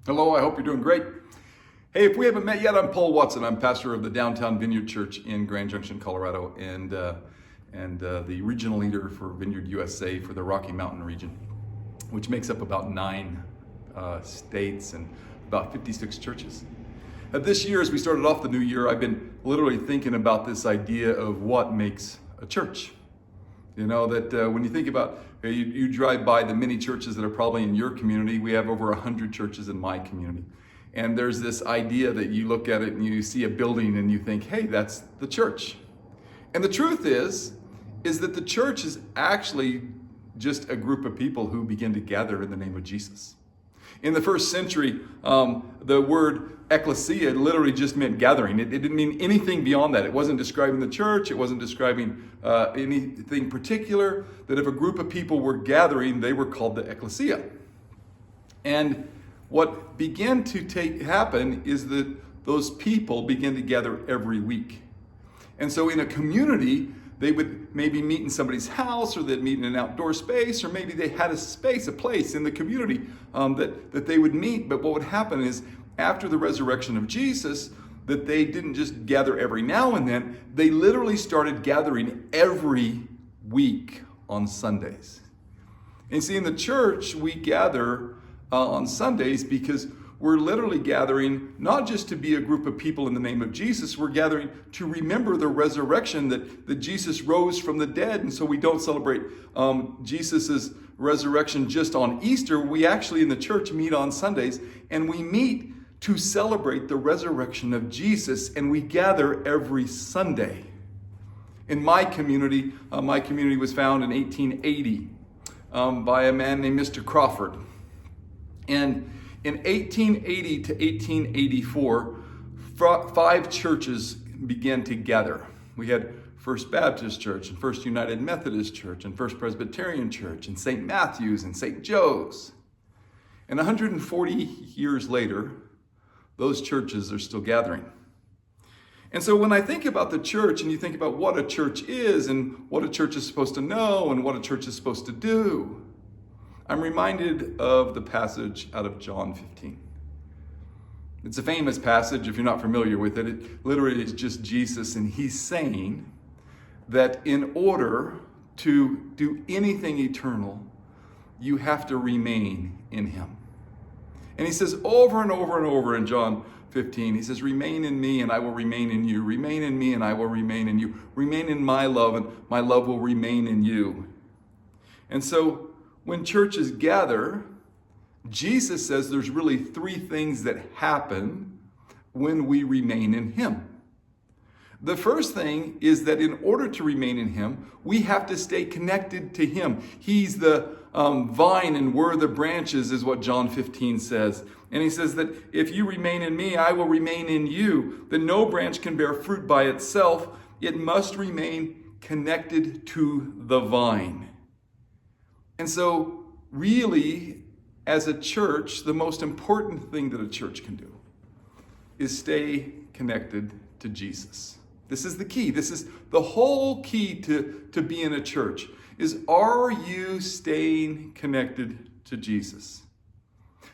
Hello, I hope you're doing great. Hey, if we haven't met yet, I'm Paul Watson. I'm pastor of the Downtown Vineyard Church in Grand Junction, Colorado, and the regional leader for Vineyard USA for the Rocky Mountain region, which makes up about 9 states and about 56 churches. This year, as we started off the new year, I've been literally thinking about this idea of what makes a church. You know, that when you think about, you drive by the many churches that are probably in your community. We have over 100 churches in my community. And there's this idea that you look at it and you see a building and you think, hey, that's the church. And the truth is that the church is actually just a group of people who begin to gather in the name of Jesus. In the first century, the word ecclesia literally just meant gathering. It didn't mean anything beyond that. It wasn't describing the church. It wasn't describing anything particular. That if a group of people were gathering, they were called the ecclesia. And what began to happen is that those people began to gather every week. And so in a community, they would maybe meet in somebody's house, or they'd meet in an outdoor space, or maybe they had a place in the community that they would meet. But what would happen is, after the resurrection of Jesus, that they didn't just gather every now and then, they literally started gathering every week on Sundays. And see, in the church, we gather on Sundays because we're literally gathering not just to be a group of people in the name of Jesus, we're gathering to remember the resurrection, that Jesus rose from the dead. And so we don't celebrate Jesus's resurrection just on Easter. We actually in the church meet on Sundays, and we meet to celebrate the resurrection of Jesus, and we gather every Sunday. In my community was found in 1880 by a man named Mr. Crawford. And in 1880 to 1884, 5 churches began to gather. We had First Baptist Church, and First United Methodist Church, and First Presbyterian Church, and St. Matthew's, and St. Joe's. And 140 years later, those churches are still gathering. And so when I think about the church, and you think about what a church is, and what a church is supposed to know, and what a church is supposed to do, I'm reminded of the passage out of John 15. It's a famous passage. If you're not familiar with it, it literally is just Jesus, and he's saying that in order to do anything eternal, you have to remain in him. And he says over and over and over in John 15, he says, remain in me and I will remain in you. Remain in me and I will remain in you. Remain in my love and my love will remain in you. And so when churches gather, Jesus says there's really 3 things that happen when we remain in him. The first thing is that in order to remain in him, we have to stay connected to him. He's the vine and we're the branches, is what John 15 says. And he says that if you remain in me, I will remain in you. That no branch can bear fruit by itself. It must remain connected to the vine. And so really, as a church, the most important thing that a church can do is stay connected to Jesus. This is the key. This is the whole key to being a church, is are you staying connected to Jesus?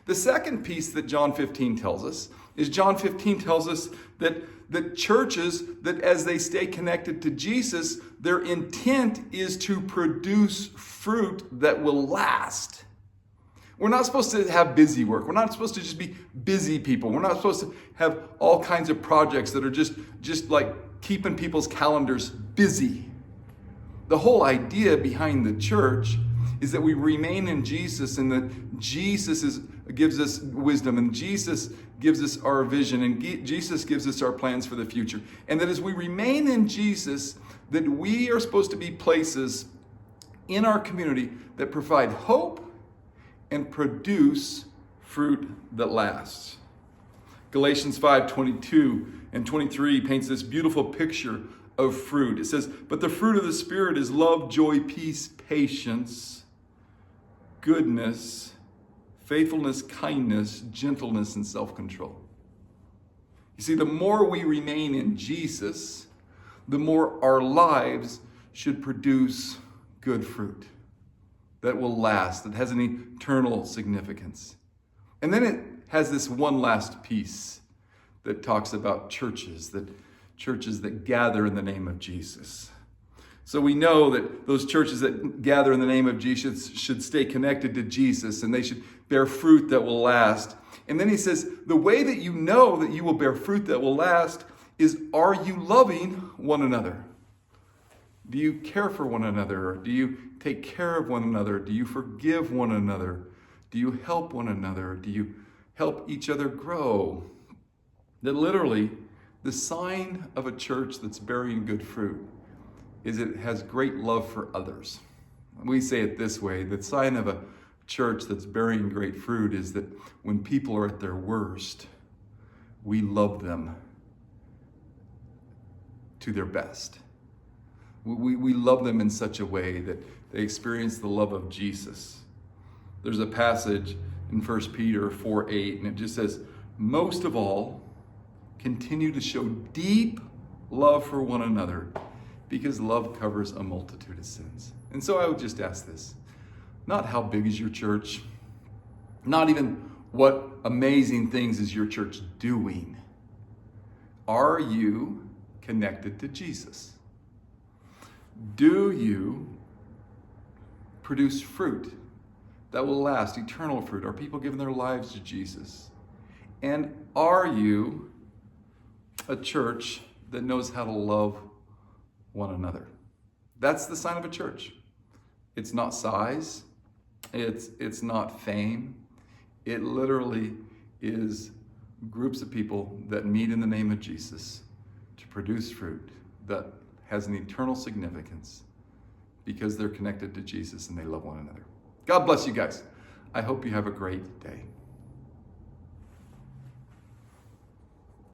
The second piece that John 15 tells us is John 15 tells us that churches, that as they stay connected to Jesus, their intent is to produce fruit that will last. We're not supposed to have busy work. We're not supposed to just be busy people. We're not supposed to have all kinds of projects that are just like keeping people's calendars busy. The whole idea behind the church is that we remain in Jesus, and that Jesus gives us wisdom, and Jesus gives us our vision, and Jesus gives us our plans for the future. And that as we remain in Jesus, that we are supposed to be places in our community that provide hope and produce fruit that lasts. Galatians 5:22 and 23 paints this beautiful picture of fruit. It says, but the fruit of the Spirit is love, joy, peace, patience, goodness, faithfulness, kindness, gentleness, and self-control. You see, the more we remain in Jesus, the more our lives should produce good fruit that will last, that has an eternal significance. And then it has this one last piece that talks about churches that gather in the name of Jesus. So we know that those churches that gather in the name of Jesus should stay connected to Jesus, and they should bear fruit that will last. And then he says, the way that you know that you will bear fruit that will last is, are you loving one another? Do you care for one another? Do you take care of one another? Do you forgive one another? Do you help one another? Do you help each other grow? That literally, the sign of a church that's bearing good fruit is it has great love for others. We say it this way: the sign of a church that's bearing great fruit is that when people are at their worst, we love them to their best. We love them in such a way that they experience the love of Jesus. There's a passage in 1 Peter 4:8, and it just says, most of all, continue to show deep love for one another, because love covers a multitude of sins. And so I would just ask this: not how big is your church, not even what amazing things is your church doing. Are you connected to Jesus? Do you produce fruit that will last, eternal fruit? Are people giving their lives to Jesus? And are you a church that knows how to love one another? That's the sign of a church. It's not size. It's not fame. It literally is groups of people that meet in the name of Jesus to produce fruit that has an eternal significance because they're connected to Jesus and they love one another. God bless you guys. I hope you have a great day.